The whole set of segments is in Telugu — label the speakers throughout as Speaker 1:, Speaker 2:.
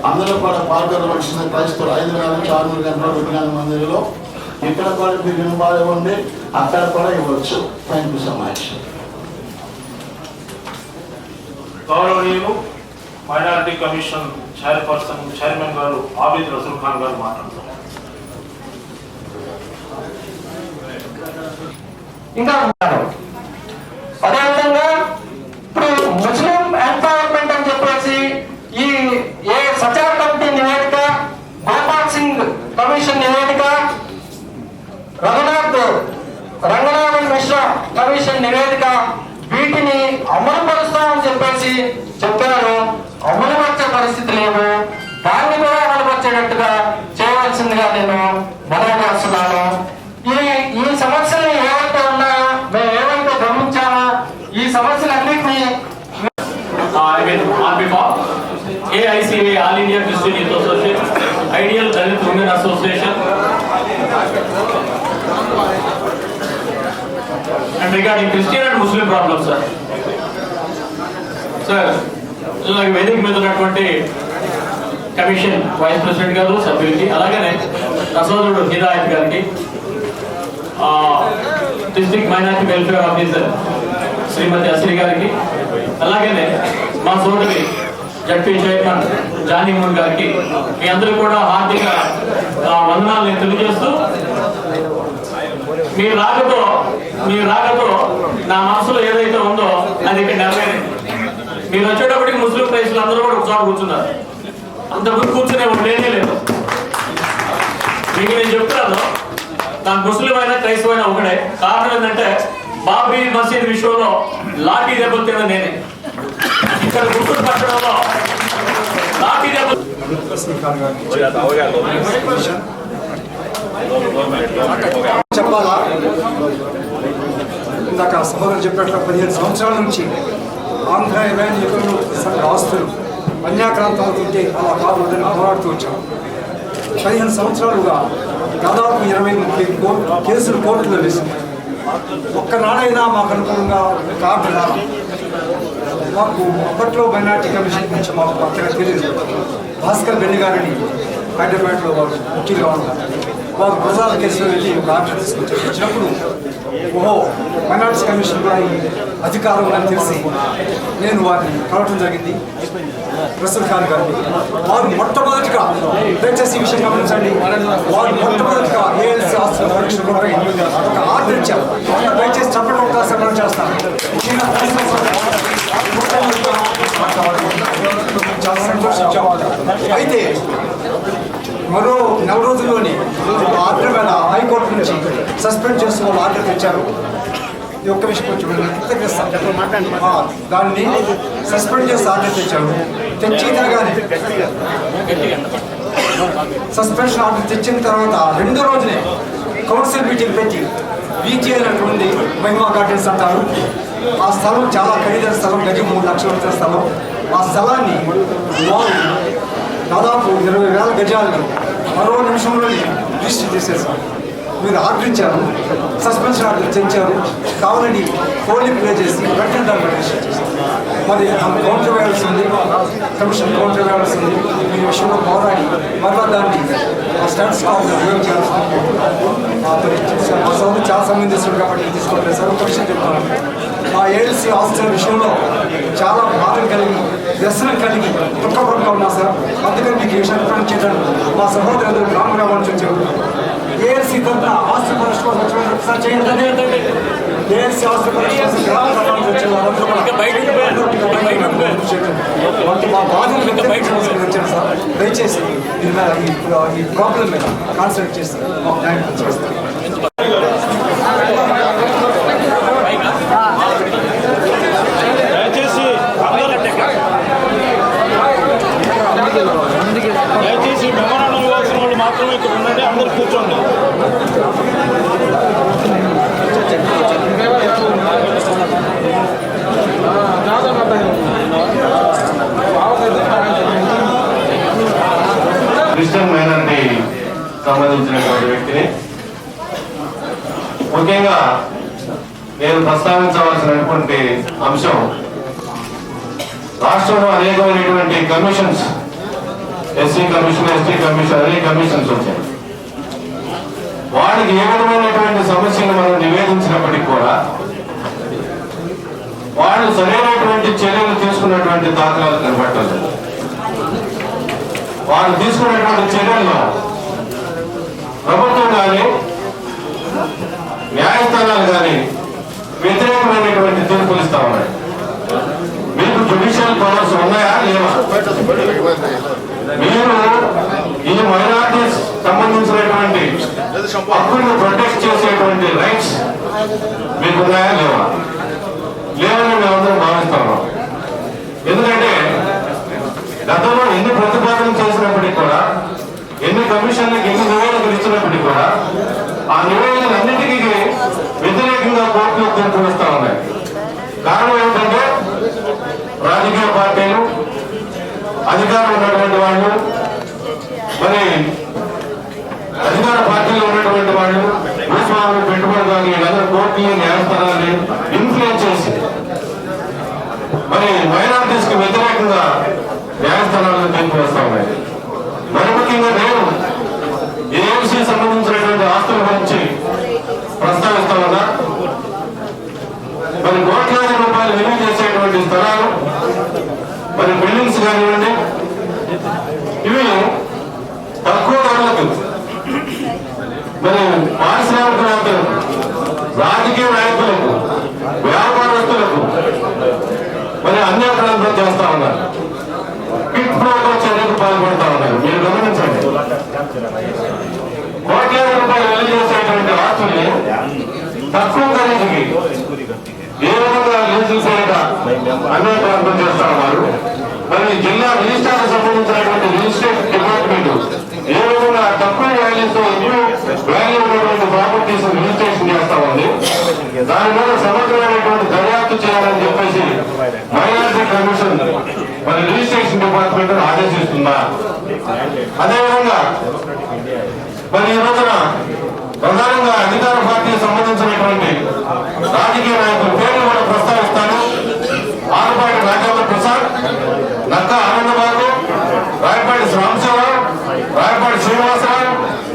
Speaker 1: అందరూ కూడా పాల్గొనవలసిన క్రైస్తవులు 5 నుంచి 6 గంటల విజ్ఞాన మందిరంలో ఇక్కడ కూడా మీరు ఇన్వాల్వ్ ఇవ్వండి, అక్కడ కూడా ఇవ్వచ్చు. Thank you so much.
Speaker 2: గౌరవనీయులు మైనారిటీ కమిషన్ చైర్మన్ గారు ఆబిద్ రసూల్ ఖాన్ గారు మాట్లాడుతున్నారు.
Speaker 3: ఇంకా అదేవిధంగా ఇప్పుడు ముస్లిం ఎంపవర్మెంట్ అని చెప్పేసి ఈ ఏ సచార్ కమిటీ నివేదిక, గోపాల్ సింగ్ కమిషన్ నివేదిక, రంగనాథన్ మిశ్రా కమిషన్ నివేదిక వీటిని అమలు పరుస్తామని చెప్పేసి చెప్పారు. అమలుపరిచే పరిస్థితి లేవు. దాన్ని కూడా అమలుపరిచేటట్టుగా చేయవలసిందిగా నేను మనవి చేస్తున్నాను. ఈ సమస్యలు ఏవైతే ఉన్నాయో, మేము ఏవైతే గమనించామో ఈ సమస్యలన్నింటినీ AICA All India Christian Youth Association, Ideal Dalit Women Association, and regarding Christian and Muslim problems, sir, వేదిక మీద ఉన్నటువంటి కమిషన్ వైస్ ప్రెసిడెంట్ గారు, సభ్యులకి, అలాగే నా సోదరుడు హిదాయత్ గారికి, డిస్ట్రిక్ట్ మైనారిటీ వెల్ఫేర్ ఆఫీసర్ శ్రీమతి అశ్రీ గారికి, అలాగే మా సోదరి జడ్పీ చైర్మన్ జానీమూన్ గారికి, మీ అందరూ కూడా హార్దిక వందనాలను తెలియజేస్తూ, మీ రాకతో నా మనసులో ఏదైతే ఉందో అది ఇక్కడ నెరవేరింది. మీరు వచ్చేటప్పటికి ముస్లిం ప్రైస్లు అందరూ కూడా ఒకసారి కూర్చున్నారు. అంతకుముందు కూర్చునే లేనే లేదు. మీకు నేను చెప్తున్నాను, నాకు ముస్లిం అయినా క్రైస్తవ అయినా ఒకటే. కారణం ఏంటంటే బాబీ మసీద్ విషయంలో లాఠీ దెబ్బలు తిన్న నేనే. ఇక్కడ గుర్తులు పట్టడంలో లాఠీ దెబ్బలు
Speaker 4: చెప్పాలా? ఇందాక సభలో చెప్పినట్లు 15 సంవత్సరాల నుంచి ఆంధ్ర యుగంలో ఆస్తులు అన్యాక్రాంతాలు ఉంటే అలా కాదు పోరాడుతూ వచ్చాం. 15 సంవత్సరాలుగా దాదాపు 20-30 కేసులు కోర్టులో వేసింది. ఒక్కనాడైనా మాకు అనుకూలంగా కార్డు రాదు. మాకు అప్పట్లో మైనార్టీ కమిషన్ గురించి మాకు అంతగా తెలియదు. భాస్కర్ బెల్లి గారిని హైదరాబాద్లో వారు ముఖ్యంగా ఉన్నారు. వారు ప్రజల కేసులో వెళ్ళి ఒక ఆర్డర్ తీసుకొచ్చారు. వచ్చినప్పుడు ఓహో మైనార్టీ కమిషన్ కూడా ఈ అధికారం అని తెలిసి నేను వారిని కలవటం జరిగింది. రసూల్ ఖాన్ గారిని వారు మొట్టమొదటిగా, దయచేసి ఈ విషయం గమనించండి, వారు మొట్టమొదటిగా ALC ఆస్తుల పరీక్ష కూడా ఒక ఆర్డర్ ఇచ్చారు. దయచేసి చెప్పడం అవకాశం చేస్తాను. చాలా సంతోషించాం. అయితే మరో 4 రోజుల్లోనే ఆర్డర్ మీద హైకోర్టు నుంచి సస్పెండ్ చేస్తూ వాళ్ళు ఆర్డర్ తెచ్చారు. ఈ ఒక్క విషయం కొంచెం దాన్ని సస్పెండ్ చేసి ఆర్డర్ తెచ్చారు. తెచ్చి తిరగానే సస్పెన్షన్ ఆర్డర్ తెచ్చిన తర్వాత 2వ రోజునే కౌన్సిల్ మీటింగ్ పెట్టి వీజీ అయినటువంటి మహిమా గార్డెన్స్ అంటారు. ఆ స్థలం చాలా ఖరీదైన స్థలం, గజం 3 లక్షల స్థలం. ఆ స్థలాన్ని వాళ్ళు దాదాపు 20,000 గజాలను మరో నిమిషంలోనే రిజిస్టర్ చేసేసారు. మీరు ఆర్డర్ ఇచ్చారు, సస్పెన్షన్ ఆర్డర్ తెచ్చారు, కావాలని పోలింగ్ ప్లే చేసి వెంటనే దాన్ని రిజిస్టర్ చేశారు. మరి కౌంటర్ వేయాల్సి ఉంది, కమిషన్ కౌంటర్ వేయాల్సి ఉంది. ఈ విషయంలో పోరాడి మరలా దాన్ని ఆ స్టాండ్స్ ఉపయోగం చేయాల్సి ఉంది. మా సౌదరు చాలా సంబంధిస్తున్నారు కాబట్టి తీసుకోవట్లేదు సార్. ఒక విషయం చెప్తాను, ఆ ALC ఆస్తుల విషయంలో చాలా బాధలు కలిగి, వ్యసనం కలిగి దుఃఖపడుతూ ఉన్నా సార్. అందుకని మీకు ఈ విషయాన్ని ప్రకటన చేయడానికి మా సహోదరులు రామరావు నుంచి వచ్చారు. ALC తరఫున ఆస్తి పరిష్కారం సార్ చేయండి. ALC ఆస్తి పరిష్కారం మా బాధలు వచ్చారు సార్. దయచేసి ఈ ప్రాబ్లం మీద కాన్సన్ట్రేట్ చేసి మాకు న్యాయం చేస్తారు.
Speaker 2: దయచేసి మెమోరాండం ఇవ్వాల్సిన వాళ్ళు మాత్రమే ఇక్కడ ఉండండి. అందరూ కూర్చోండి.
Speaker 5: క్రిస్టియన్ మైనారిటీ సంబంధించినటువంటి వ్యక్తిని ముఖ్యంగా నేను ప్రస్తావించవలసినటువంటి అంశం, రాష్ట్రంలో అనేకమైనటువంటి commissions SC commission, ST commission, అనే కమిషన్స్ వచ్చాయి. వాడికి ఏ విధమైనటువంటి సమస్యను మనం నివేదించినప్పటికీ కూడా వాళ్ళు సరైనటువంటి చర్యలు తీసుకున్నటువంటి దాఖలాలు కనబట్టలేదు. వాళ్ళు తీసుకున్నటువంటి చర్యల్లో ప్రభుత్వం కానీ న్యాయస్థానాలు కానీ వ్యతిరేకమైనటువంటి తీర్పులు ఇస్తా ఉన్నాయి. మీకు జ్యుడిషియల్ పవర్స్ ఉన్నాయా లేవా? మీరు ఈ మైనారిటీస్ సంబంధించినటువంటి హక్కులను ప్రొటెక్ట్ చేసేటువంటి రైట్స్ మీకు ఉన్నాయా లేవా? లేవని మేమందరం భావిస్తా ఉన్నాం. ఎందుకంటే గతంలో ఎన్ని ప్రతిపాదనలు చేసినప్పటికీ కూడా, ఎన్ని కమిషన్లకు ఎన్ని నివేదికలు ఇచ్చినప్పటికీ కూడా ఆ నివేదికలన్నిటికీ వ్యతిరేకంగా కోర్టులు తీర్పులు ఇస్తా ఉన్నాయి. కారణం ఏంటంటే రాజకీయ పార్టీలు, అధికారులు ఉన్నటువంటి వాళ్ళు, మరి అధికార పార్టీలో ఉన్నటువంటి వాళ్ళు, భూస్వాములు, పెట్టుబడిదారులు వీళ్ళందరూ కోర్టుని, న్యాయస్థానాన్ని ఇన్ఫ్లుయెన్స్ చేసి మరి మైనారిటీస్ కి వ్యతిరేకంగా న్యాయస్థానాలను తీర్పు వస్తా ఉన్నాయి. మరి ముఖ్యంగా నేను ఏఎంసీ సంబంధించినటువంటి ఆస్తుల గురించి ప్రస్తావిస్తా ఉన్నా. మరి కోట్లాది రూపాయలు విలువ చేసేటువంటి స్థలాలు, మరి బిల్డింగ్స్ కానివ్వండి, ఇవి తక్కువ ధరలకు మరి పారిశ్రామికవేత్తలకు, రాజకీయ నాయకులకు, వ్యాపారస్తులకు మరి అన్యాక్రాంతం చేస్తా ఉన్నారు. పిట్ బ్రోకర్ చర్యకు పాల్పడతా ఉన్నారు. మీరు గమనించండి, కోట్లాది రూపాయలు విలువ చేసేటువంటి ఆస్తుల్ని తక్కువ ఖరీదుకి ఏ విధంగా లీజులు చేయక అన్యాక్రాంతం చేస్తా ఉన్నారు. మరి జిల్లా రిజిస్ట్రార్కు సంబంధించినటువంటి రిజిస్ట్రేషన్ డిపార్ట్మెంట్ ఏ విధంగా తక్కువ వాల్యూస్ తో ఎక్కువ వాల్యూ ఉన్నటువంటి ప్రాపర్టీస్ రిజిస్ట్రేషన్ చేస్తా ఉంది. దాని మీద సమగ్రమైనటువంటి దర్యాప్తు చేయాలని చెప్పేసి మైనారిటీ కమిషన్ మరి రిజిస్ట్రేషన్ డిపార్ట్మెంట్ ఆదేశిస్తుందా? అదేవిధంగా మరి ఈ రోజున ప్రధానంగా అధికార పార్టీకి సంబంధించినటువంటి రాజకీయ నాయకుల పేర్లు కూడా ప్రస్తావిస్తాను. ఆరుపాటి రాజేంద్ర ప్రసాద్, నక్కా ఆనందబాబు, రాయపాటి సాంబశివరావు, రాయపాటి శ్రీనివాసరావు,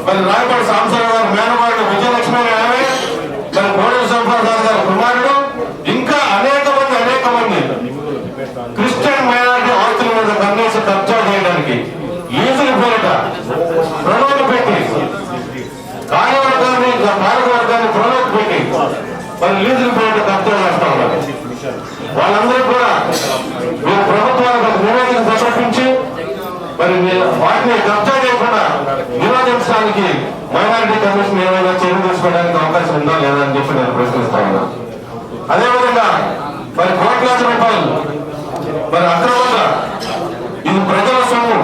Speaker 5: మరి రాయపాటి సాంబశివరావు గారు మేనమాడు విజయలక్ష్మి ఆమె, మరి కోడెల సంప్రదాయ గారి కుమారుడు, ఇంకా అనేక మంది క్రిస్టియన్ మైనారిటీ ఆస్తుల మీద కన్నేసి కబ్జా చేయడానికి ఈజుల పేరిట ప్రణోలు పెట్టి, కార్యవర్గాన్ని పాలకవర్గాన్ని ప్రణోలు పెట్టి మరి లీజుల పేరిట కబ్జా చేస్తా ఉన్నారు. వాళ్ళందరూ కూడా మీరు ప్రభుత్వానికి నివేదిక సమర్పించి మరి వాటిని కబ్జా చేయకుండా నిరోధించడానికి మైనారిటీ కమిషన్ ఏమైనా చర్య తీసుకోవడానికి అవకాశం ఉందా లేదా అని చెప్పి నేను ప్రశ్నిస్తా ఉన్నా. అదేవిధంగా మరి కోట్లాది రూపాయలు మరి అక్రమంగా ఇది ప్రజల సొమ్ము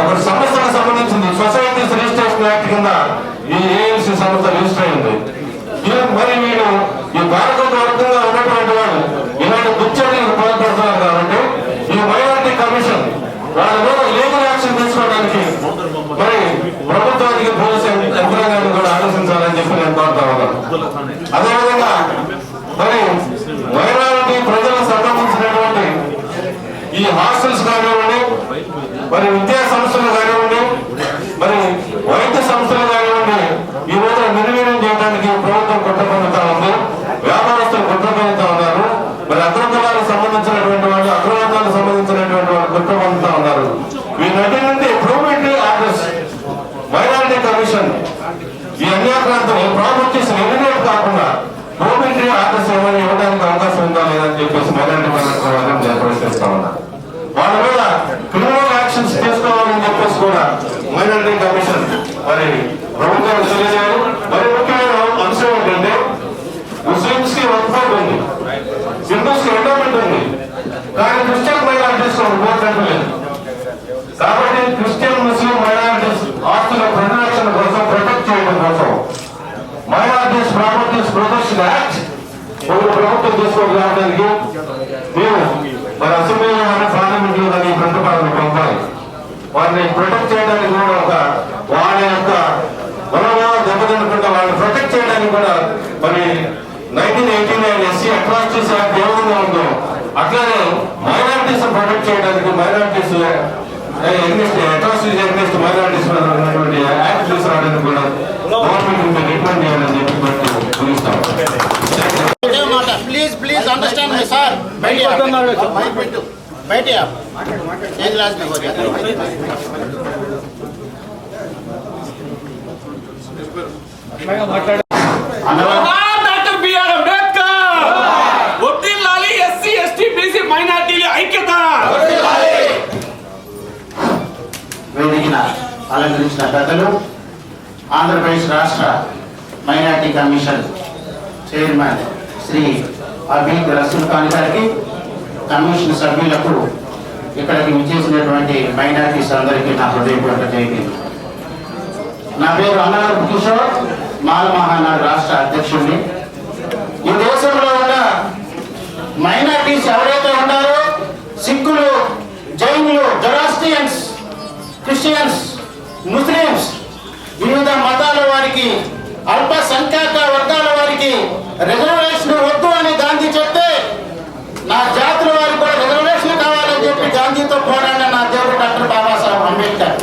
Speaker 5: ఒక సంస్థకు సంబంధించింది. సొసైటీస్ రిజిస్ట్రేషన్ యాక్ట్ కింద ఈ ఏఎంసీ సంస్థ రిజిస్టర్ అయింది. మరి వీళ్ళు ఈ భారతదేశ వర్గంగా ఉన్నటువంటి వాళ్ళు ఇలాంటి దుశ్చర్యలకు పాల్పడుతున్నారు. కాబట్టి ఈ మైనారిటీ కమిషన్ వాళ్ళ మీద లీగల్ యాక్షన్ తీసుకోవడానికి మరి ప్రభుత్వానికి పోలీసు యంత్రాంగాన్ని కూడా ఆలోచించాలని చెప్పి నేను కోరుతా ఉన్నాను. అదేవిధంగా మరి మైనారిటీ ప్రజలకు సంబంధించినటువంటి ఈ హాస్టల్స్ కానివ్వండి, మరి విద్యా సంస్థలు కానివ్వండి, మరి వైద్య సంస్థలు కానివ్వండి, ఈ రోజు నిర్వీర్యం చేయడానికి ప్రభుత్వం కుట్ర పొందుతా ఉంది. వ్యాపారస్తులు కుట్ర పొందుతా ఉన్నారు. మరి అగ్రకులాలకు సంబంధించినటువంటి వాళ్ళు, అగ్రవర్గాలకు సంబంధించినటువంటి వాళ్ళు కుట్ర పొందుతా ఉన్నారు. వీటన్నింటి ప్రూవ్మెంటరీ ఆర్డర్స్ మైనారిటీ కమిషన్ ఈ అన్యాక్రాంతం ప్రాపర్టీస్ ఎలిమినేట్ కాకుండా ప్రూవ్మెంటరీ ఆర్డర్స్ ఏమైనా ఇవ్వడానికి అవకాశం ఉందా లేదని చెప్పేసి మైనారిటీ నేను ప్రశ్నిస్తా ఉన్నా. వాళ్ళ మీద క్రిమినల్ యాక్షన్స్ తీసుకోవాలని చెప్పేసి కూడా మైనారిటీ కమిషన్ మరి ప్రభుత్వానికి తెలియజేయాలి. మరి ముఖ్యమైన అంశం ఏంటంటే ముస్లింస్ కి వర్క్ ఉంది, హిందూస్ కి ఎండోమెంట్ ఉంది, కానీ క్రిస్టియన్ మైనారిటీస్ లేదు. కాబట్టి క్రిస్టియన్ ముస్లిం మైనారిటీస్ ఆస్తుల పరిరక్షణ కోసం, ప్రొటెక్ట్ చేయడం కోసం మైనారిటీస్ ప్రాపర్టీస్ ప్రొటెక్షన్ యాక్ట్ ఒక ప్రభుత్వం తీసుకోవడానికి మేము మరి అసెంబ్లీలో కానీ పార్లమెంట్ లో కానీ ప్రతిపాదనలు పంపాలి. వారిని ప్రొటెక్ట్ చేయడానికి కూడా వాళ్ళ యొక్క మనోభావాలు దెబ్బతినకుండా వాళ్ళని ప్రొటెక్ట్ చేయడానికి కూడా మరి 1989 ఎస్సీ అట్రాసిటీస్ యాక్ట్ ఏ విధంగా ఉందో అట్లానే మైనారిటీస్ ప్రొటెక్ట్ చేయడానికి మైనారిటీస్ అట్రాసిటీస్ గారిని కూడా గవర్నమెంట్ రికమెండ్ చేయాలని చెప్పి పిలుస్తాం.
Speaker 1: Please please understand me sir బయట एक क्लास में हो जाता
Speaker 3: డాక్టర్ బిఆర్ అంబేద్కర్ వర్ధిల్లాలి ఎస్సీ ఎస్టీ బీసీ మైనారిటీల ఐక్యత.
Speaker 1: వేదికన అలంకరించిన పెద్దలు, ఆంధ్రప్రదేశ్ రాష్ట్ర minority commission chairman Shri Abid Rasool Khan గారికి, కమిషన్ సభ్యులకు, ఇక్కడికి విచ్చేసినటువంటి మైనారిటీస్ అందరికీ నా హృదయపూర్వక జైలు. నా పేరు అన్నవరపు కిషోర్, మాల మహానాడు రాష్ట్ర అధ్యక్షుడిని. ఈ దేశంలో ఉన్న మైనారిటీస్ ఎవరైతే ఉన్నారో, సిక్కులు, జైనులు, జొరాస్ట్రియన్స్, క్రిస్టియన్స్, ముస్లిమ్స్, వివిధ మతాల వారికి, అల్పసంఖ్యాక వర్గాల వారికి రిజర్వేషన్ వద్దు అని గాంధీ చెప్తే, నా జాతుల వారికి కూడా రిజర్వేషన్ కావాలని చెప్పి గాంధీతో పోరాడిన నా దేవుడు డాక్టర్ బాబాసాహెబ్ అంబేద్కర్.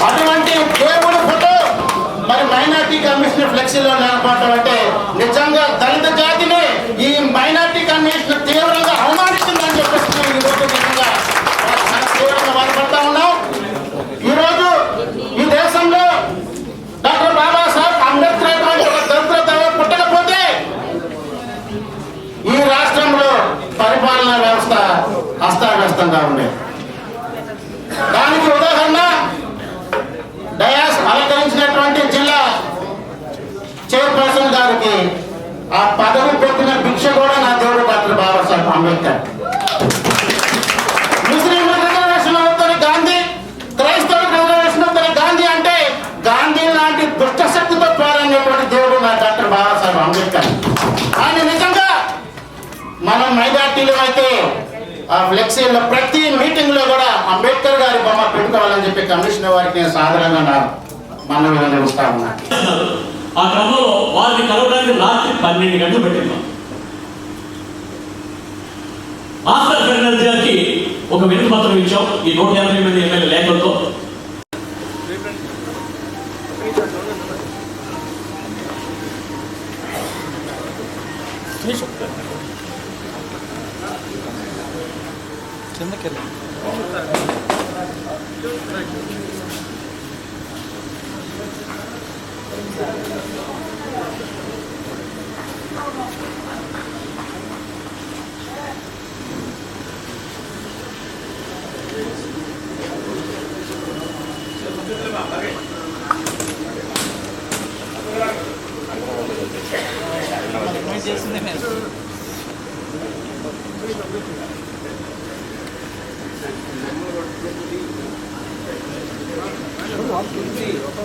Speaker 1: అటువంటి దేవుడి ఫోటో మరి మైనార్టీ కమిషన్ ఫ్లెక్సీలో లేకపోవడం అంటే నిజంగా దళిత జాతిని ఈ మైనార్టీ కమిషన్ తీవ్రంగా అవమానిస్తుందని చెప్పేసి ఈ రోజు నిజంగా తీవ్రంగా బాధపడతా ఉన్నాం. ఈరోజు ఈ దేశంలో డాక్టర్ బాబాసాహెబ్ అంబేద్కర్ అటువంటి ఒక దళిత పుట్టకపోతే ఈ రాష్ట్రంలో పరిపాలనా వ్యవస్థ అస్తావ్యస్తంగా ఉండేది. దానికి ఉదాహరణ డయాస్ అలంకరించినటువంటి జిల్లా చైర్పర్సన్ గారికి ఆ పదవి పెట్టిన భిక్ష కూడా నా దేవుడు డాక్టర్ బాబాసాహెబ్ అంబేద్కర్. ముస్లిం రిజర్వేషన్ అవుతారు గాంధీ, క్రైస్తవులకు రిజర్వేషన్ అవుతారు గాంధీ అంటే గాంధీ లాంటి దుష్టశక్తితో పోరాడినటువంటి దేవుడు నా డాక్టర్ బాబాసాహెబ్ అంబేద్కర్. ఆయన నిజంగా మనం మైనార్టీలు అయితే ఆ ఫ్లెక్సీలో ప్రతి మీటింగ్ లో కూడా అంబేద్కర్ గారి బొమ్మ పెట్టుకోవాలని చెప్పి కమిషనర్ వారికి నేను సాధారణంగా మనం నిర్వహిస్తా ఉన్నాను.
Speaker 3: ఆ క్రమంలో వారిని కలవడానికి రాత్రి 12 గంటలు పెట్టిందాం. మాస్టర్ ఫెర్నాండెస్ గారికి ఒక వినతి పత్రం ఇచ్చాం ఈ 150 మంది ఎమ్మెల్యే లేఖలతో.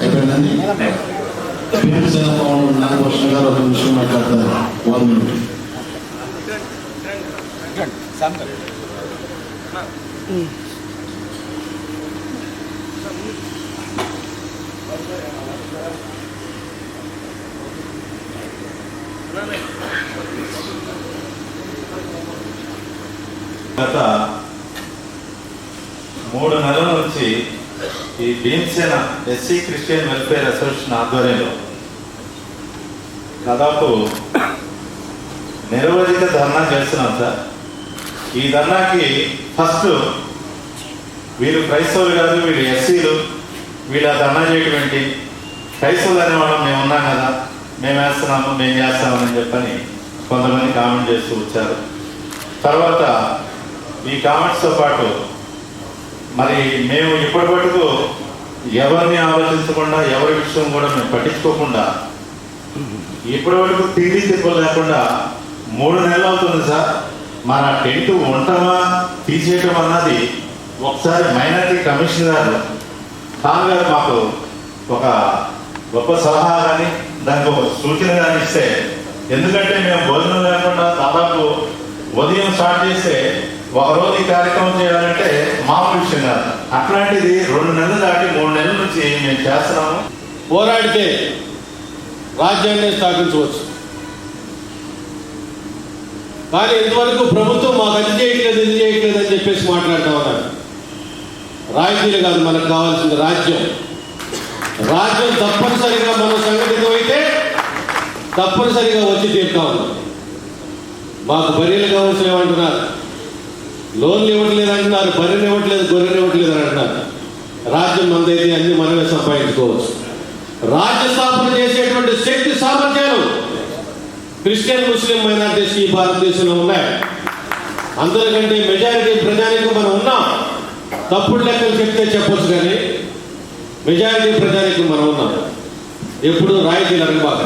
Speaker 1: అయిపోయిందండి. నాగభూషణ గారు ఒక నిమిషం మాట్లాడతారు. 1 minute.
Speaker 6: గత 3 నెలల నుంచి ఈ Bhimasena SC Christian welfare association ఆధ్వర్యంలో దాదాపు నిరవధిక ధర్నా చేస్తున్నాం సార్. ఈ ధర్నాకి ఫస్ట్ వీళ్ళు క్రైస్తవులు కాదు, వీళ్ళు ఎస్సీలు, వీళ్ళు ఆ ధర్నా చేయడం ఏంటి, క్రైస్తవులు అనేవాళ్ళం మేము ఉన్నాం కదా, మేము వేస్తున్నాము, మేము చేస్తామని చెప్పని కొంతమంది కామెంట్ చేస్తూ వచ్చారు. తర్వాత ఈ కామెంట్స్తో పాటు మరి మేము ఇప్పటి వరకు ఎవరిని ఆలోచించకుండా, ఎవరి విషయం కూడా మేము పట్టించుకోకుండా ఇప్పటి వరకు తిరిగి తిప్పలేకుండా 3 నెలలు అవుతుంది సార్. మన టెంట్ ఉండటమా తీసేయటం అన్నది ఒకసారి మైనారిటీ కమిషనర్ గారు ఖాన్ గారు మాకు ఒక గొప్ప సలహా కానీ దానికి ఒక సూచన కానీ ఇస్తే, ఎందుకంటే మేము భోజనం లేకుండా దాదాపు ఉదయం స్టార్ట్ చేస్తే ఒకరోజు ఈ కార్యక్రమం చేయాలంటే మామూలు విషయం కాదు. అట్లాంటిది 2 నెలలు దాటి 3 నెలల నుంచి మేము చేస్తున్నాము.
Speaker 2: పోరాడితే రాజ్యాన్ని స్థాపించవచ్చు, కానీ ఇంతవరకు ప్రభుత్వం మాకు అది చేయట్లేదు, ఇది చేయట్లేదు అని చెప్పేసి మాట్లాడుతూ ఉన్నారు. రాజకీయాలు కాదు మనకు కావాల్సింది రాజ్యం.
Speaker 7: రాజ్యం తప్పనిసరిగా మనం సంఘటితమైతే తప్పనిసరిగా వచ్చి తీరుతాం. మాకు బర్రెలు కావాల్సిన ఏమంటున్నారు, లోన్లు ఇవ్వట్లేదు అంటున్నారు, బర్రెలు ఇవ్వట్లేదు, గొర్రెలు ఇవ్వట్లేదు అని అంటున్నారు. రాజ్యం మందైతే అన్ని మనమే సంపాదించుకోవచ్చు. రాజ్య స్థాపన చేసేటువంటి శక్తి సామర్థ్యాలు క్రిస్టియన్ ముస్లిం మైనారిటీస్ ఈ భారతదేశంలో ఉన్నాయి. అందరికంటే మెజారిటీ ప్రజానికి మనం ఉన్నాం. తప్పుడు లెక్కలు చెప్తే చెప్పొచ్చు, కానీ మెజారిటీ ప్రజానికి మనం ఉన్నాం. ఎప్పుడు రాయితీలు అడగబాక,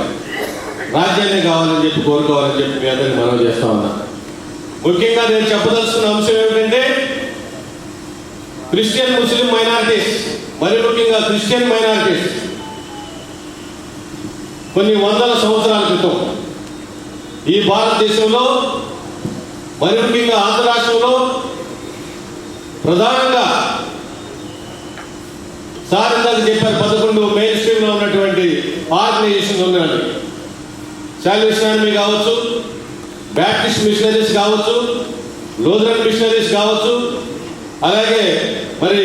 Speaker 7: రాజ్యాన్ని కావాలని చెప్పి కోరుకోవాలని చెప్పి మీ అందరికీ మనం చేస్తా ఉన్నాం. ముఖ్యంగా నేను చెప్పదలుచుకున్న అంశం ఏమిటంటే క్రిస్టియన్ ముస్లిం మైనారిటీస్, మరి ముఖ్యంగా క్రిస్టియన్ మైనారిటీస్ కొన్ని వందల సంవత్సరాల క్రితం ఈ భారతదేశంలో, మరి ముఖ్యంగా ఆంధ్ర రాష్ట్రంలో ప్రధానంగా సార్ ఇందాక చెప్పారు 11 మెయిన్ స్ట్రీమ్లో ఉన్నటువంటి ఆర్గనైజేషన్ ఉన్నాయి. సాల్వేషన్ ఆర్మీ కావచ్చు, బ్యాప్టిస్ట్ మిషనరీస్ కావచ్చు, లూథరన్ మిషనరీస్ కావచ్చు, అలాగే మరి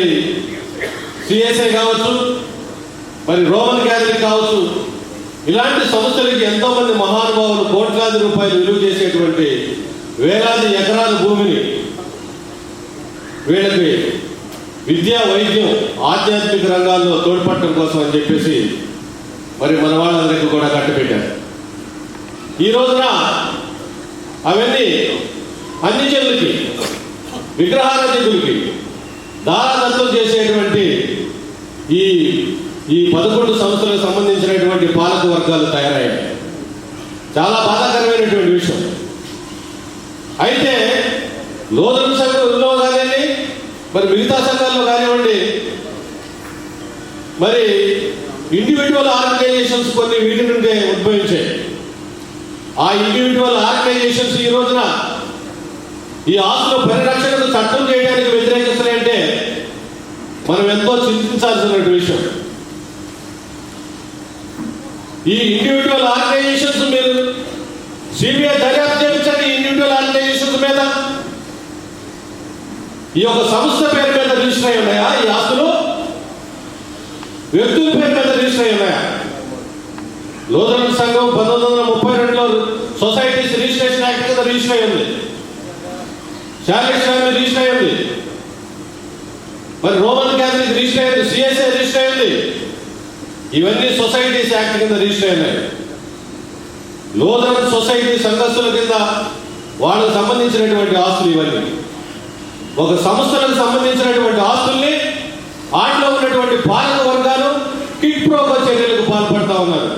Speaker 7: సిఎస్ఐ కావచ్చు, మరి రోమన్ క్యాథలిక్ కావచ్చు. ఇలాంటి సంస్థలకి ఎంతోమంది మహానుభావులు కోట్లాది రూపాయలు విలువ చేసేటువంటి వేలాది ఎకరాల భూమిని వీళ్ళకి విద్యా, వైద్యం, ఆధ్యాత్మిక రంగాల్లో తోడ్పడటం కోసం అని చెప్పేసి మరి మన వాళ్ళందరికీ కూడా కట్టబెట్టారు. ఈ రోజున అవన్నీ అన్ని జనులకి, విగ్రహారాధికులకి దారాదత్తం చేసేటువంటి ఈ 11 సంస్థలకు సంబంధించినటువంటి పాలక వర్గాలు తయారయ్యాయి. చాలా బాధాకరమైనటువంటి విషయం. అయితే లూథరన్ సంఘంలో కానివ్వండి, మరి మిగతా సంఘాల్లో కానివ్వండి, మరి ఇండివిజువల్ ఆర్గనైజేషన్స్ కొన్ని వీటి నుండే ఉద్భవించాయి. ఆ ఇండివిజువల్ ఆర్గనైజేషన్స్ ఈ రోజున ఈ ఆస్తుల పరిరక్షణకు చట్టం చేయడానికి వ్యతిరేకిస్తున్నాయంటే మనం ఎంతో చింతించాల్సిన విషయం. ఈ ఇండివిజువల్ ఆర్గనైజేషన్స్ మీరు సిబిఐ దర్యాప్తు చేయించండి. ఇండివిజువల్ ఆర్గనైజేషన్స్ మీద ఈ యొక్క సంస్థ పేరు మీద రిజిస్టర్ అయి ఉన్నాయా? ఈ ఆస్తులు వ్యక్తుల పేరు మీద రిజిస్టర్ అయి ఉన్నాయా? లూథరన్ సంఘం 1932లో సొసైటీస్ రిజిస్ట్రేషన్ యాక్ట్ కింద రిజిస్టర్ అయి ఉంది. సాల్వేషన్ ఆర్మీ రిజిస్టర్ అయి ఉంది. మరి రోమన్ క్యాథలిక్ రిజిస్టర్ అయింది, సిఎస్ఐ రిజిస్టర్ అయింది. ఇవన్నీ సొసైటీస్ యాక్ట్ కింద రిజిస్టర్ అయినాయి. లూథరన్ సొసైటీ సంఘస్థుల కింద వాళ్ళకు సంబంధించినటువంటి ఆస్తులు ఇవన్నీ. ఒక సంస్థలకు సంబంధించినటువంటి ఆస్తుల్ని వాటిలో ఉన్నటువంటి పాలక వర్గాలు కిక్ ప్రోకో చర్యలకు పాల్పడతా ఉన్నారు.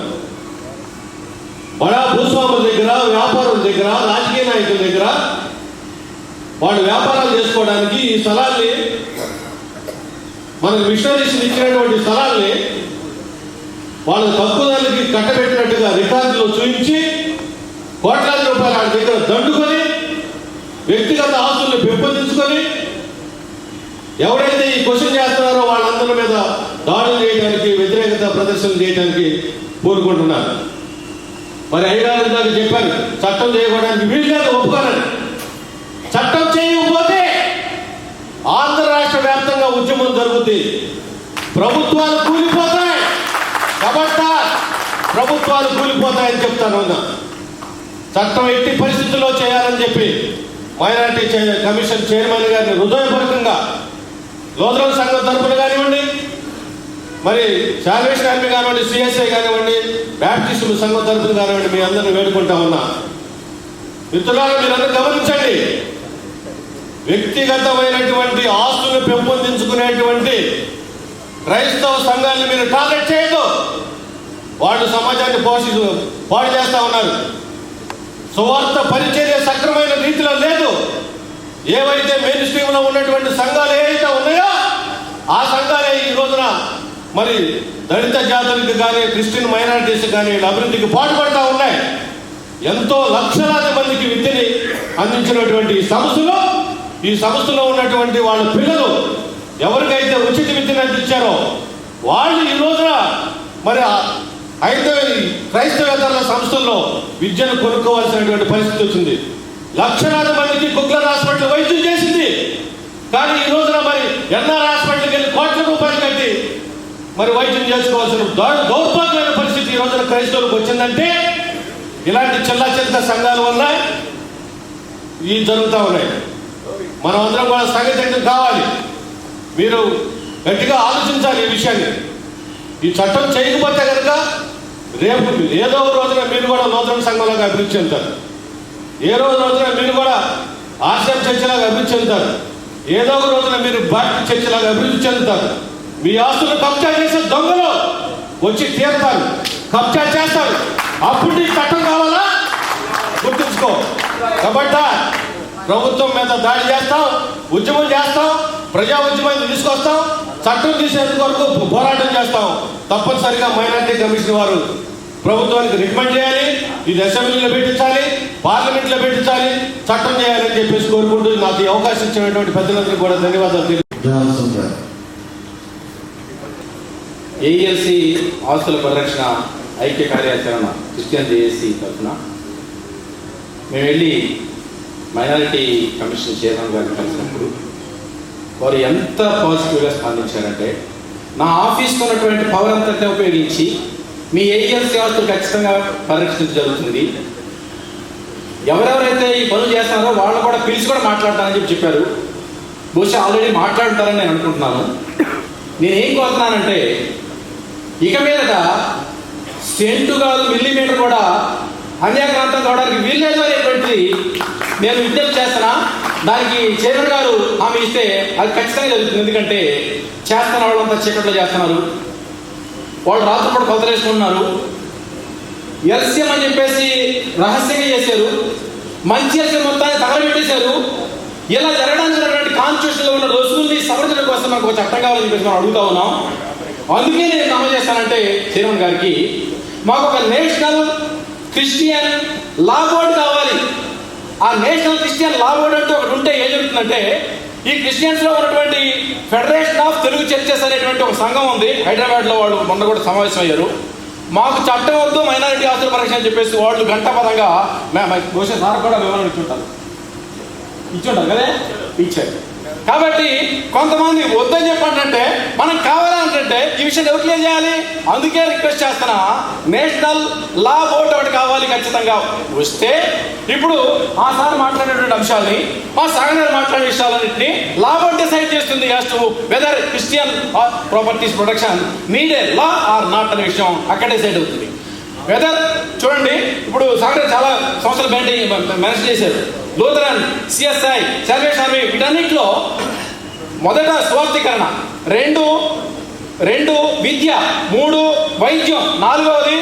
Speaker 7: బడా భూస్వాముల దగ్గర, వ్యాపారుల దగ్గర, రాజకీయ నాయకుల దగ్గర వాళ్ళు వ్యాపారాలు చేసుకోవడానికి ఈ స్థలాల్ని, మనకు మిషనరీస్ ఇచ్చినటువంటి స్థలాల్ని వాళ్ళు తక్కువ ధరలకి కట్టబెట్టినట్టుగా రికార్డులో చూపించి కోట్లాది రూపాయలు వాళ్ళ దగ్గర దండుకొని వ్యక్తిగత ఆస్తుల్ని పెంపొందించుకొని ఎవరైతే ఈ క్వశ్చన్ చేస్తున్నారో వాళ్ళందరి మీద దాడులు చేయడానికి, వ్యతిరేకత ప్రదర్శన చేయడానికి కోరుకుంటున్నారు. మరి అయ్యగారు నాకు చెప్పారు, చట్టం చేయడానికి వీళ్ళేది ఒప్పుకోనండి. చట్టం చేయకపోతే ఆంధ్ర రాష్ట్ర వ్యాప్తంగా ఉద్యమం జరుగుతుంది. ప్రభుత్వాలు కూలిపోతాయి. కాబట్టి ప్రభుత్వాలు కూలిపోతాయని చెప్తాను. చట్టం ఎట్టి పరిస్థితుల్లో చేయాలని చెప్పి మైనారిటీ కమిషన్ చైర్మన్ గారిని హృదయపూర్వకంగా లూథరన్ సంఘం తరఫున కానివ్వండి, మరి సాల్వేషన్ ఆర్మీ కానివ్వండి, సిఎస్ఐ కానివ్వండి, బ్యాప్టిస్ట్ సంఘం తరఫున కానివ్వండి, మీ అందరిని వేడుకుంటా ఉన్నా. మిత్రులారా, మీరందరూ గమనించండి. వ్యక్తిగతమైనటువంటి ఆస్తులను పెంపొందించుకునేటువంటి క్రైస్తవ సంఘాన్ని మీరు టార్గెట్ చేయదు. వాళ్ళు సమాజాన్ని పాడు చేస్తా ఉన్నారు. సువార్త పరిచర్య సక్రమైన రీతిలో లేదు. ఏవైతే మెయిన్ స్ట్రీమ్లో ఉన్నటువంటి సంఘాలు ఏవైతే ఉన్నాయో ఆ సంఘాలే ఈ రోజున మరి దళిత జాతులకు కానీ, క్రిస్టియన్ మైనారిటీస్ కానీ అభివృద్ధికి పాటుపడతా ఉన్నాయి. ఎంతో లక్షలాది మందికి విద్యని అందించినటువంటి ఈ సంస్థలో ఉన్నటువంటి వాళ్ళ పిల్లలు ఎవరికైతే ఉచిత విద్యను అందించారో వాళ్ళు ఈ రోజున మరి క్రైస్తవేతర సంస్థల్లో విద్యను కొనుక్కోవాల్సినటువంటి పరిస్థితి వచ్చింది. లక్షలాది మందికి కుక్లర్ హాస్పిటల్ వైద్యం చేసింది. కానీ ఈ రోజున మరి ఎన్ఆర్ హాస్పిటల్కి వెళ్ళి కోట్ల రూపాయలు కట్టి మరి వైద్యం చేసుకోవాల్సిన దౌర్భాగ్యమైన పరిస్థితి ఈ రోజున క్రైస్తవులకు వచ్చిందంటే ఇలాంటి చిల్లా సంఘాల వల్ల ఇవి జరుగుతూ ఉన్నాయి. మనం అందరం కూడా సంఘటితం కావాలి. మీరు గట్టిగా ఆలోచించాలి ఈ విషయాన్ని. ఈ చట్టం చేయకపోతే కనుక రేపు ఏదో రోజున మీరు కూడా నూతన సంఘంలాగా అభివృద్ధి చెందుతారు. ఏ రోజున మీరు కూడా ఆశ్రమ చర్చలాగా అభివృద్ధి చెందుతారు. ఏదో ఒక రోజున మీరు బాప్టిస్ట్ చర్చలాగా అభివృద్ధి చెందుతారు. మీ ఆస్తులు కబ్జా చేసే దొంగలు వచ్చి తీరుతారు, కబ్జా చేస్తారు. అప్పుడు ఈ చట్టం కావాలా గుర్తుంచుకో. కాబట్టి ప్రభుత్వం మీద దాడి చేస్తాం, ఉద్యమం చేస్తాం, ప్రజా ఉద్యమాన్ని తీసుకొస్తాం, చట్టం తీసేందుకు వరకు పోరాటం చేస్తాం. తప్పనిసరిగా మైనారిటీ కమిషన్ వారు ప్రభుత్వానికి రికమెండ్ చేయాలి. ఇది అసెంబ్లీలో పెట్టించాలి, పార్లమెంట్లో పెట్టించాలి, చట్టం చేయాలని చెప్పేసి కోరుకుంటూ నాకు ఈ అవకాశం ఇచ్చినటువంటి పెద్దలందరికీ కూడా ధన్యవాదాలు తెలియజేస్తున్నాను.
Speaker 8: ఏఎల్సి ఆస్తుల పరిరక్షణ ఐక్య కార్యాచరణ క్రిస్టియన్ జేఏసీ తరఫున మేము వెళ్ళి మైనారిటీ కమిషన్ చైర్మన్ గారిని కలిసినప్పుడు వారు ఎంత పాజిటివ్గా స్పందించారంటే, నా ఆఫీస్లో ఉన్నటువంటి పవర్ అంతటా ఉపయోగించి మీ ఏఎల్సి ఆస్తులు ఖచ్చితంగా పరిరక్షించడం జరుగుతుంది. ఎవరెవరైతే ఈ పనులు చేస్తున్నారో వాళ్ళు కూడా పిలిచి కూడా మాట్లాడతారని చెప్పారు. బహుశా ఆల్రెడీ మాట్లాడుతారని నేను అనుకుంటున్నాను. నేనేం కోరుతున్నానంటే, ఇక మీదట సెంటు కాదు మిల్లీమీటర్ కూడా అన్యాక్రాంతం కావడానికి వీల్లేదు అనేటువంటిది నేను విజ్ఞప్తి చేస్తున్నా. దానికి చైర్మన్ గారు హామీ ఇస్తే అది ఖచ్చితంగా జరుగుతుంది. ఎందుకంటే చేస్తున్న వాళ్ళంతా చీకట్లో చేస్తున్నారు, వాళ్ళు రాత్రిపూట కొలతలు వేసుకుంటున్నారు. ఎల్సిఎం అని చెప్పేసి రహస్యంగా చేశారు, మంచి ఎల్సిఎం మొత్తాన్ని తగలబెట్టేశారు. ఇలా జరగడానికి ఉన్నటువంటి కాన్స్టిట్యూషన్లో ఉన్న రుసుముల్ని సవరించడం కోసం మనకు ఒక చట్టం కావాలని చెప్పేసి మనం అడుగుతా ఉన్నాం. అందుకే నేను నమోదు చేస్తానంటే చైర్మన్ గారికి, మాకు ఒక నేషనల్ క్రిస్టియన్ లా బోర్డు కావాలి. ఆ నేషనల్ క్రిస్టియన్ లా బోర్డు అంటే ఒకటి ఉంటే ఏం జరుగుతుందంటే, ఈ క్రిస్టియన్స్లో ఉన్నటువంటి ఫెడరేషన్ ఆఫ్ తెలుగు చర్చెస్ అనేటువంటి ఒక సంఘం ఉంది హైదరాబాద్లో. వాళ్ళు మొన్న కూడా సమావేశం అయ్యారు. మాకు చట్టం వద్దు మైనారిటీ ఆస్తుల పరిరక్షణ అని చెప్పేసి వాళ్ళు గంటపరంగా బహుశా సార్ కూడా వివరణ ఇచ్చుంటారు కదే ఇచ్చారు. కాబట్టి కొంతమంది వద్దని చెప్పంటే మనం కావాలంటే ఈ విషయం ఎవరు క్లియర్ చేయాలి. అందుకే రిక్వెస్ట్ చేస్తున్నా, నేషనల్ లా బోర్డు ఒకటి కావాలి ఖచ్చితంగా. వస్తే ఇప్పుడు ఆ సార్ మాట్లాడేటువంటి అంశాలని, మా సాగర్ మాట్లాడే విషయాలన్నింటినీ లా బోర్డు డిసైడ్ చేస్తుంది. As to whether Christian properties protection needed law or not అనే విషయం అక్కడ డిసైడ్ అవుతుంది. వెదర్ చూడండి, ఇప్పుడు సాగర్ చాలా సంవత్సరాలు మెన్షన్ చేశారు. లూథరన్, సిఎస్ఐ, సర్వేషన్ ఆర్మీ, వీటన్నిటిలో మొదట స్వార్థీకరణ, రెండు విద్య, 3 వైద్యం, 4వది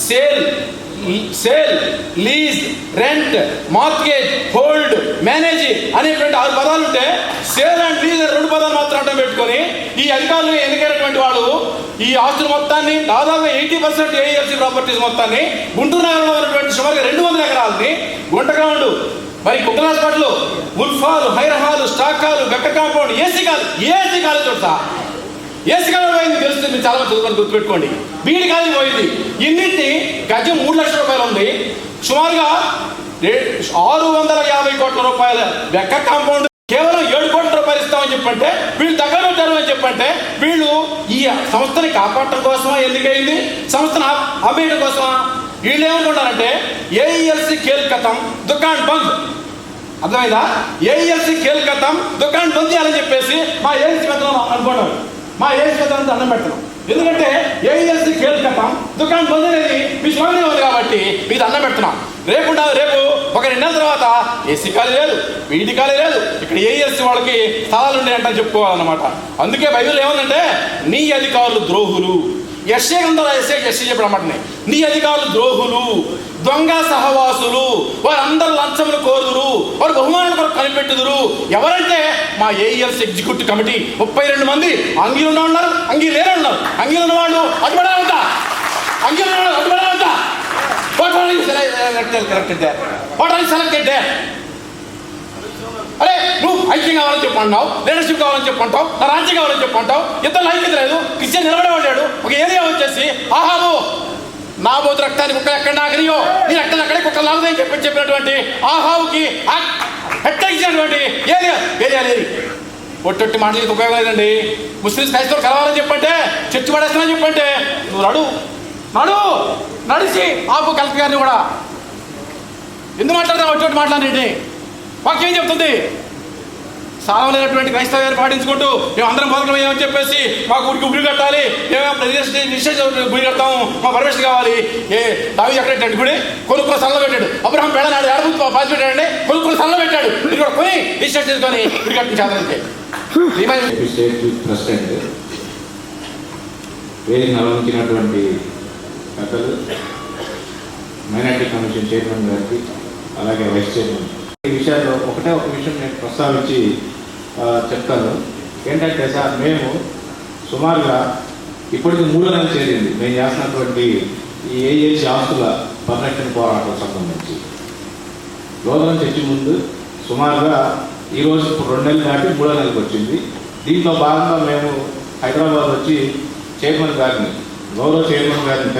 Speaker 8: sale, lease, rent, mortgage, hold, manage అనేటువంటి 6 పదాలు ఉంటే సేల్ అండ్ లీజ్ 2 పదాలు మాత్రం అడ్డం పెట్టుకొని ఈ అధికారులు ఎన్నికైనటువంటి వాళ్ళు ఈ ఆస్తుల మొత్తాన్ని దాదాపు 80% ఏఎల్సి ప్రాపర్టీస్ మొత్తాన్ని గుంటూరు నగరంలో ఉన్నటువంటి సుమారుగా 200 ఎకరాలని గుంట గ్రౌండ్, మరి కుక్కల హాస్పిటల్, మున్ఫాలు, హైరహాలు, స్టాక్ హాలు, బెక్క కాంపౌండ్, ఏసీ కాలు చూడతా. ఏసీ కాలు పోయింది తెలుస్తుంది, మీరు చాలా చదువుకొని గుర్తుపెట్టుకోండి. బీడి కాలు పోయింది. ఇన్నింటినీ గజం 3 లక్షల రూపాయలు ఉంది. సుమారుగా 650 కోట్ల రూపాయల బెక్క కాంపౌండ్ కేవలం 7 కోట్ల రూపాయలు ఇస్తామని చెప్పంటే వీళ్ళు దగ్గర పెట్టారు అని చెప్పంటే వీళ్ళు ఈ సంస్థని కాపాడటం కోసమా ఎన్నికైంది, సంస్థను అమ్మేయడం కోసమా? వీళ్ళు ఏమనుకుంటారంటే ఏఈఎల్సి ఖేల్ ఖతం దుకాన్ బంద్. అర్థమైందా? ఏఈఎల్సి ఖేల్ ఖతం దుకాన్ బంద్ చేయాలని చెప్పేసి మా ఏఎల్సి పెద్దలు అనుకున్నారు. మా ఏఎల్సి పెద్దలంతా అన్నం పెట్టడం. ఎందుకంటే ఏఈఎల్సి ఖేల్ ఖతం దుకాన్ బంద్ అనేది మీ స్వామి ఉంది కాబట్టి మీకు అన్నం పెడుతున్నాం. రేపు ఒక 2 నెలల తర్వాత ఏసీ ఖాళీ లేదు, వీడి ఖాళీ లేదు, ఇక్కడ ఏఎల్సి వాళ్ళకి స్థలాలు ఉండే అంటే చెప్పుకోవాలన్నమాట. అందుకే బైబిల్ ఏముందంటే, నీ అధికారులు ద్రోహులు, యెషయా గ్రంథంలో యెషయా చెప్పడం అన్నమాట. నీ అధికారులు ద్రోహులు, దొంగ సహవాసులు, వారందరూ లంచములు కోరుదురు, వారు బహుమానుల కొరకు కనిపెట్టుదురు. ఎవరంటే మా ఏఎల్సి ఎగ్జిక్యూటివ్ కమిటీ 32 మంది. అంగీలు ఉన్న ఉన్నారు, అంగీ లేని ఉన్నారు. అంగీలు ఉన్నవాళ్ళు అడ్డుపడాలంట, అంగీలు ఉన్నవాళ్ళు అడ్డుపడాలంట. సెలెక్టెడ్. అరే నువ్వు ఐక్యం కావాలని చెప్పంటావు, లీడర్షిప్ కావాలని చెప్పంటావు, నా రాజ్యం కావాలని చెప్పంటావు. ఇద్దరు ఐక్యత లేదు. క్రిస్టియన్ నిలబడేవాడు ఒక ఏరియా వచ్చేసి ఆహాబు నా బోతు రక్తాన్ని కుక్కలు ఎక్కడ నాకనియో నీ రక్తాన్ని అక్కడే కుక్కలు నాకుదని చెప్పినటువంటి ఆహావుకి హెచ్చరించినటువంటి ఏరియా లేదు. ఒట్టొట్టి మాటలకి ఉపయోగం లేదండి. ముస్లిమ్స్ క్రైస్తవులు కలవాలని చెప్పంటే చర్చి పడేస్తానని చెప్పంటే నువ్వు నడిచి ఆపు కలెక్టర్ గారిని కూడా. ఎందుకు మాట్లాడతావు ఒట్టొట్టి మాట్లాడండి? వాక్యం చెప్తుంది. సాధనమైనటువంటి క్రైస్తవ్యాన్ని పాటించుకుంటూ మేము అందరం బతకమని చెప్పేసి మాకు ఊరికి గుడి కట్టాలి, మేము నిశ్చయ గుడి కడతాము, మా పర్మిషన్ కావాలి. దావీదు ఎక్కడ పెట్టాడు గుడి? కొనుక్కున్న స్థలంలో పెట్టాడు. అబ్రహాం పెళ్ళనాడు ఏడబుద్ధి పాసి పెట్టాడండి, కొనుక్కున్న స్థలంలో పెట్టాడు. మీరు కూడా కొని నిశ్చయం చేసుకొని గుడి కట్టించాలంటే
Speaker 9: స్టేట్ ప్రెసిడెంట్ వేదిక నలంకినటువంటి పెద్దలు, మైనార్టీ కమిషన్ చైర్మన్ గారికి, అలాగే వైస్ చైర్మన్, ఈ విషయాల్లో ఒక విషయం నేను ప్రస్తావించి చెప్తాను. ఏంటంటే సార్, మేము సుమారుగా ఇప్పటికి 3 నెలలు చేరింది మేము చేస్తున్నటువంటి ఈ ఏజెన్సీ ఆస్తుల పరిరక్షణ పోరాటం సంబంధించి. లోదనం చర్చి ముందు సుమారుగా ఈరోజు 2 నెలలు దాటి 3వ నెలకు వచ్చింది. దీంట్లో భాగంగా మేము హైదరాబాద్ వచ్చి చైర్మన్ గారిని, గౌరవ చైర్మన్ గారిని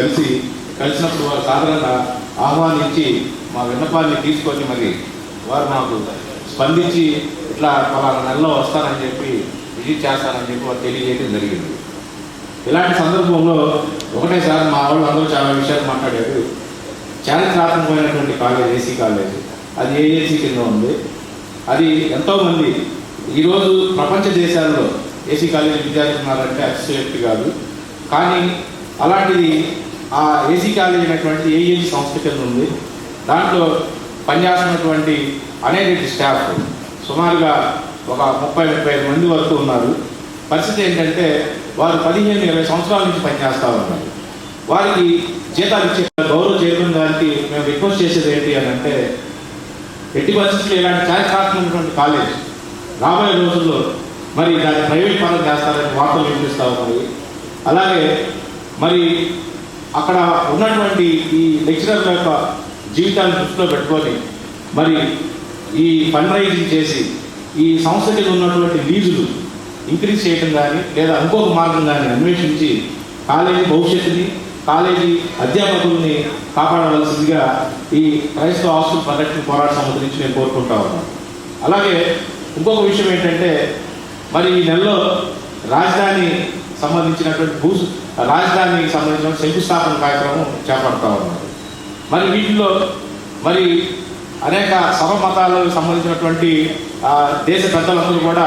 Speaker 9: కలిసినప్పుడు వారు సాధారణంగా ఆహ్వానించి మా విన్నపాన్ని తీసుకొని మరి వారు మాకు స్పందించి ఇట్లా పలానా నెలలో వస్తానని చెప్పి విజిట్ చేస్తానని చెప్పి వారు తెలియజేయడం జరిగింది. ఇలాంటి సందర్భంలో ఒకటేసారి మా వాళ్ళు అందరూ చాలా విషయాలు మాట్లాడారు. చారిత్రాత్మకమైనటువంటి కాలేజ్, ఏసీ కాలేజ్, అది ఏఏసీ కింద ఉంది. అది ఎంతోమంది ఈరోజు ప్రపంచ దేశాల్లో ఏసీ కాలేజీ విద్యార్థులు ఉన్నారంటే అతిశయోక్తి కాదు. కానీ అలాంటిది ఆ ఏసీ కాలేజ్ అనేటువంటి ఏఏసీ సంస్థ కింద ఉంది. దాంట్లో పనిచేస్తున్నటువంటి అనేక స్టాఫ్ సుమారుగా ఒక 30-35 మంది వరకు ఉన్నారు. పరిస్థితి ఏంటంటే వారు 15-20 సంవత్సరాల నుంచి పనిచేస్తూ ఉన్నారు. వారికి జీతాలు ఇచ్చే గౌరవ చైర్మన్ గారికి మేము రిక్వెస్ట్ చేసేది ఏంటి అని అంటే, ఎట్టి పరిస్థితుల్లో ఇలాంటి చారిత్రాత్మకమైనటువంటి కాలేజ్ రాబోయే రోజుల్లో మరి దాన్ని ప్రైవేట్ పనులు చేస్తారని వార్తలు వినిపిస్తూ ఉన్నాయి. అలాగే మరి అక్కడ ఉన్నటువంటి ఈ లెక్చరర్ల యొక్క జీవితాన్ని దృష్టిలో పెట్టుకొని మరి ఈ ఫండ్ రైజింగ్ చేసి ఈ సంస్థ కింద ఉన్నటువంటి లీజులు ఇంక్రీజ్ చేయడం కానీ లేదా ఇంకొక మార్గం కానీ అన్వేషించి కాలేజీ భవిష్యత్తుని, కాలేజీ అధ్యాపకుల్ని కాపాడవలసిందిగా ఈ క్రైస్తవ ఆస్తుల పరిరక్షణ పోరాట సమితి నుంచి నేను కోరుకుంటా ఉన్నాను. అలాగే ఇంకొక విషయం ఏంటంటే, మరి ఈ నెలలో రాజధాని సంబంధించినటువంటి రాజధానికి సంబంధించిన శంకుస్థాపన కార్యక్రమం చేపడతా ఉన్నారు. మరి వీటిల్లో మరి అనేక సర్వమతాలకు సంబంధించినటువంటి దేశ పెద్దలందరూ కూడా,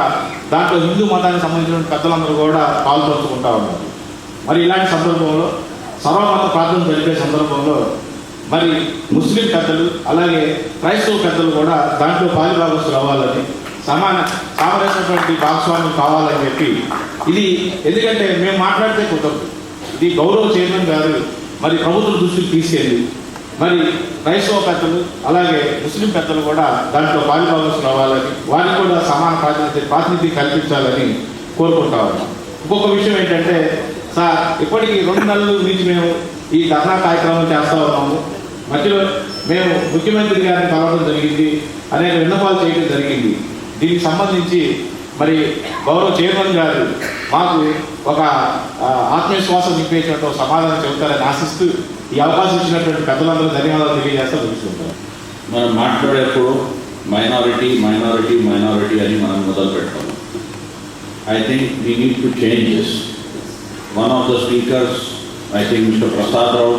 Speaker 9: దాంట్లో హిందూ మతానికి సంబంధించినటువంటి పెద్దలందరూ కూడా పాల్పంచుకుంటా ఉన్నారు. మరి ఇలాంటి సందర్భంలో సర్వమత ప్రార్థన జరిపే సందర్భంలో మరి ముస్లిం పెద్దలు అలాగే క్రైస్తవ పెద్దలు కూడా దాంట్లో పాలిభాగస్తులు అవ్వాలని, సామరస్యమైనటువంటి భాగస్వామ్యం కావాలని చెప్పి, ఇది ఎందుకంటే మేము మాట్లాడితే కుదరదు, ఇది గౌరవ చైర్మన్ గారు మరి ప్రభుత్వ దృష్టికి తీసుకెళ్ళి మరి క్రైస్తవ పెద్దలు అలాగే ముస్లిం పెద్దలు కూడా దాంట్లో పాలిభాగస్తులు అవ్వాలని, వారికి కూడా సమాన ప్రాతినిధ్యం కల్పించాలని కోరుకుంటా ఉన్నాం. ఇంకొక విషయం ఏంటంటే సార్, ఇప్పటికీ 2 నెలల నుంచి మేము ఈ ధర్నా కార్యక్రమం చేస్తూ ఉన్నాము. మధ్యలో మేము ముఖ్యమంత్రి గారిని కలవడం జరిగింది, అనేక విన్నపాలు చేయడం జరిగింది. దీనికి సంబంధించి మరి గౌరవ చైర్మన్ గారు మాకు ఒక ఆత్మవిశ్వాసం నింపేసినట్టు సమాధానం చెబుతారని ఆశిస్తూ ఈ అవకాశం ఇచ్చినటువంటి పెద్దలందరూ ధన్యవాదాలు తెలియజేస్తూ తెలుసుకుంటారు.
Speaker 10: మనం మాట్లాడేప్పుడు మైనారిటీ అని మనం మొదలు పెట్టాం. I think we need to change this. One of the speakers, I think mister Prasad Rao,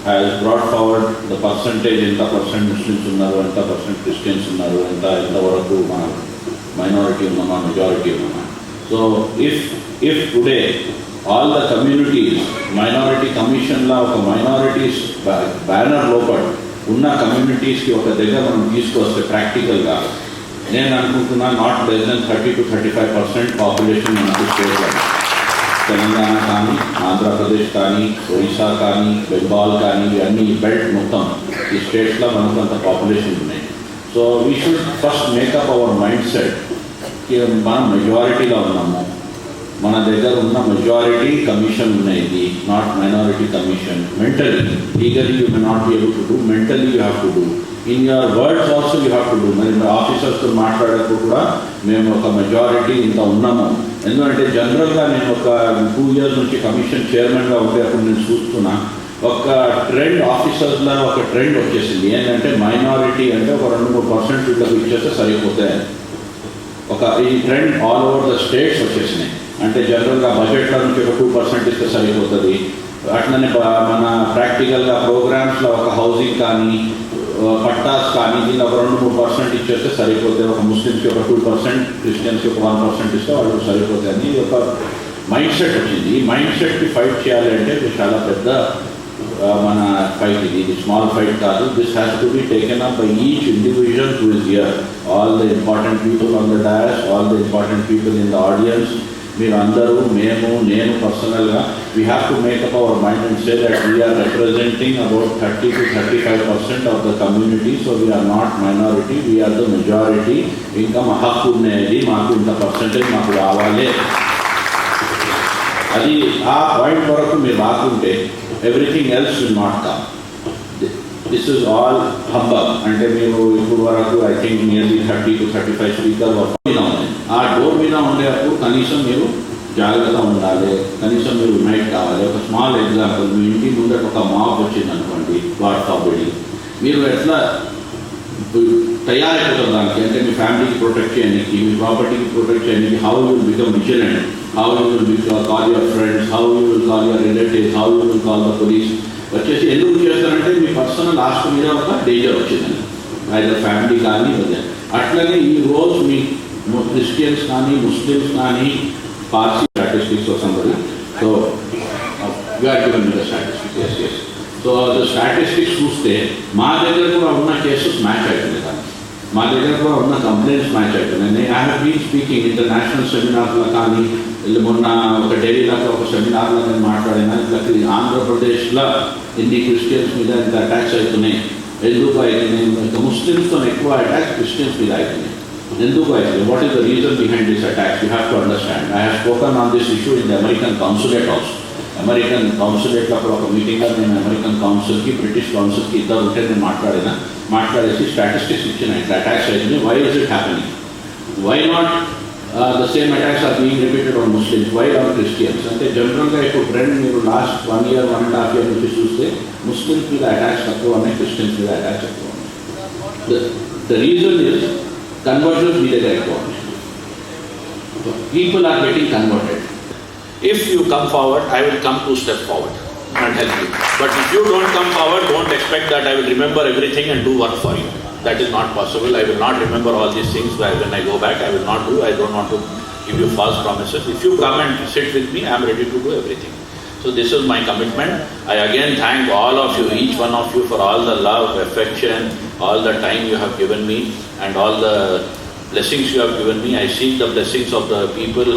Speaker 10: has brought forward the percentage, ఎంత పర్సెంట్ ముస్లిమ్స్ ఉన్నారు, ఎంత పర్సెంట్ క్రిస్టియన్స్ ఉన్నారు, ఎంతవరకు మన మైనారిటీ ఉన్నామా, మెజారిటీ ఉన్నామా. So if today all the communities minority కమిషన్లా ఒక మైనారిటీస్ బ్యానర్ లోపల ఉన్న కమ్యూనిటీస్కి ఒక దగ్గర మనం తీసుకొస్తే ప్రాక్టికల్గా నేను అనుకుంటున్నా not less than 30 to 35% population మనకు స్టేట్లో, తెలంగాణ కానీ, ఆంధ్రప్రదేశ్ కానీ, ఒరిస్సా కానీ, బెంగాల్ కానీ, ఇవన్నీ బెల్ట్ మొత్తం ఈ స్టేట్స్లో మనకు అంత పాపులేషన్ ఉన్నాయి. So we should first makeup our mind set. మనం మెజారిటీలో ఉన్నాము, మన దగ్గర ఉన్న మెజారిటీ కమిషన్ ఉన్నాయి, not minority commission. Mentally, legally you may not be able to do, mentally you have to do, in your words also you have to do. మరి ఆఫీసర్స్తో మాట్లాడేప్పుడు కూడా మేము ఒక మెజారిటీ ఇంత ఉన్నాము. ఎందుకంటే జనరల్గా నేను ఒక 2 years నుంచి కమిషన్ చైర్మన్గా ఉంటే అప్పుడు నేను చూస్తున్నా ఒక ట్రెండ్, ఆఫీసర్స్లో ఒక ట్రెండ్ వచ్చేసింది. ఏంటంటే మైనారిటీ అంటే ఒక 2-3% వీళ్ళకి ఇచ్చేస్తే సరిపోతాయి. ఈ trend all over the states వచ్చేసినాయి. అంటే జనరల్గా బడ్జెట్లో నుంచి ఒక 2% ఇస్తే సరిపోతుంది. అట్లనే మన ప్రాక్టికల్గా ప్రోగ్రామ్స్లో ఒక హౌసింగ్ కానీ పట్టాస్ కానీ దీన్ని ఒక 2-3% ఇచ్చేస్తే సరిపోతే, ఒక ముస్లిమ్స్కి ఒక 2%, క్రిస్టియన్స్కి ఒక 1% ఇస్తే వాళ్ళు సరిపోతాయి అని ఒక మైండ్ సెట్ వచ్చింది. ఈ మైండ్ సెట్కి ఫైట్ చేయాలి అంటే ఇది చాలా పెద్ద మన ఫైట్. ఇది స్మాల్ ఫైట్ కాదు. This has to be taken up by each individual who is here, all the important people on the dais, all the important people in the audience. మీరు అందరూ, నేను పర్సనల్గా we have to make up our mind and say that we are representing about 30 to 35% of the community. So we are not minority, we are the majority. ఇంకా మా హక్కు ఉన్నది, మాకు ఇంత పర్సెంటేజ్ మాకు రావాలి. అది ఆ పాయింట్ వరకు మీరు రాకుంటే everything else will not come. This is all humbug. అంటే మీరు ఇప్పుడు వరకు I think nearly 30 to 35 speaker మీద ఉన్నాయి. ఆ డోర్ మీద ఉండేటప్పుడు కనీసం మీరు జాగ్రత్తగా ఉండాలి, కనీసం మీరు యునైట్ కావాలి. ఒక స్మాల్ ఎగ్జాంపుల్, మీ ఇంటి ముందర ఒక మాప్ వచ్చింది అనుకోండి, గాడ్ ఫార్బిడ్, మీరు ఎట్లా తయారైపోతారు దానికి? అంటే మీ ఫ్యామిలీకి ప్రొటెక్ట్ చేయడానికి, మీ ప్రాపర్టీకి ప్రొటెక్ట్ చేయడానికి, how you will become vigilant, how you will call your friends, how you will call your relatives, how you will call the police. వచ్చేసి ఎందుకు చేస్తారంటే మీ పర్సనల్ ఆస్తి మీద ఒక డేంజర్ వచ్చిందని, అయితే ఫ్యామిలీ కానీ అట్లనే ఈ రోజు మీ క్రిస్టియన్స్ కానీ ముస్లిమ్స్ కానీ పార్టీ స్టాటిస్టిక్స్ వస్తుంది. So statistics so the statistics చూస్తే మా దగ్గర కూడా ఉన్న కేసెస్ మ్యాచ్ అవుతుంది కానీ మా దగ్గర కూడా ఉన్న కంప్లైంట్స్ మ్యాచ్ అవుతున్నాయి. I have been speaking international సెమినార్లో కానీ, మొన్న ఒక ఢిల్లీలో ఒక సెమినార్లో నేను మాట్లాడినా, ఇట్లా ఆంధ్రప్రదేశ్లో ఇన్ని క్రిస్టియన్స్ మీద ఇంత అటాక్స్ అవుతున్నాయి. ఎందుకు అవుతున్నాయి? ముస్లిమ్స్తో ఎక్కువ అటాక్స్ క్రిస్టియన్స్ మీద అవుతున్నాయి. ఎందుకు అవుతుంది? What is the reason behind this attacks? You have to understand. I have spoken on this issue in the American consulate house. American కౌన్సిలేట్లో అప్పుడు ఒక మీటింగ్లో నేను అమెరికన్ కౌన్సిల్కి, బ్రిటిష్ కౌన్సిల్కి ఇద్దరు ఉంటే నేను మాట్లాడేసి స్టాటిస్టిక్స్ ఇచ్చిన ఇట్లా అటాక్స్ అవుతుంది. Why is it happening? Why not the same attacks are being repeated on Muslims, why on Christians? అంటే జనరల్గా ఇప్పుడు ట్రెండ్ మీరు లాస్ట్ 1 year, 1.5 years నుంచి చూస్తే ముస్లిమ్స్ మీద అటాక్స్ తక్కువ ఉన్నాయి, క్రిస్టియన్స్ మీద అటాక్స్ ఎక్కువ ఉన్నాయి. ద రీజన్ ఇస్ కన్వర్జన్స్ మీ దగ్గర ఎక్కువ ఉన్నాయి. People are getting converted.
Speaker 11: If you come forward, I will come 2 steps forward and help you. But if you don't come forward, don't expect that I will remember everything and do work for you. That is not possible. I will not remember all these things when I go back. I will not do. I don't want to give you false promises. If you come and sit with me, I am ready to do everything. So this is my commitment. I again thank all of you, each one of you, for all the love, affection, all the time you have given me, and all the blessings you have given me. I seek the blessings of the people